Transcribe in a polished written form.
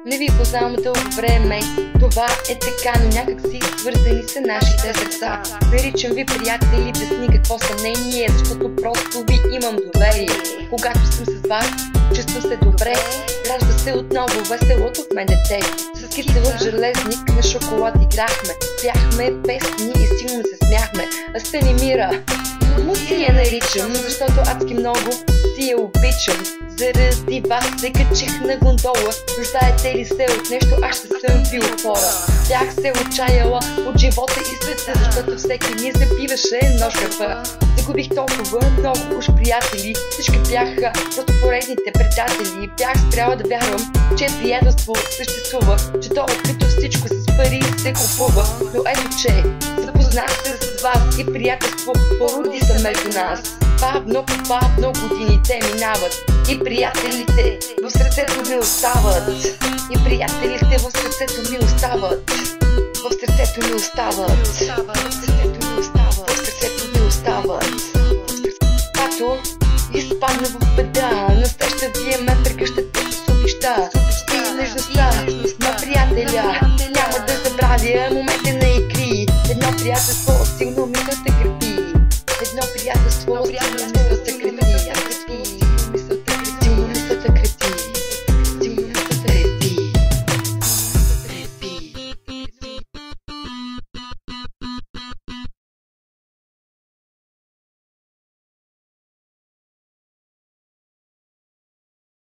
Не ви познавам дълго време, това е така, но някак си свързани са нашите сърца. Наричам ви приятели без никакво съмнение, защото просто ви имам доверие. Когато съм с вас, чувствам се добре, ражда се отново веселото в мен дете. С киселък железник на шоколад играхме, пяхме песни и силно се смяхме. А Станимира му си я наричам, защото адски много си я обичам. Заради вас се качих на гондола. Нуждаете ли се от нещо, аз ще съм ви отвора. Бях се отчаяла от живота и света, защото всеки ми запиваше нож кафа. Загубих толкова много уж приятели, всички бяха просто поредните предатели. Бях спряла да вярвам, че приятелство съществува, че то открито всичко с пари се купува. Но ето че запознах се с вас и приятелство породи се между нас. Бавно по бавно годините минават и приятелите в сърцето ми остават. И приятелите в сърцето ми остават. В сърцето ми остават. В сърцето ми остават. В сърцето ми остават. Когато изпадна в беда, насреща вие ме прегръщате с обичта и нежността на приятеля. Няма да забравя моменти на игри, едно приятелство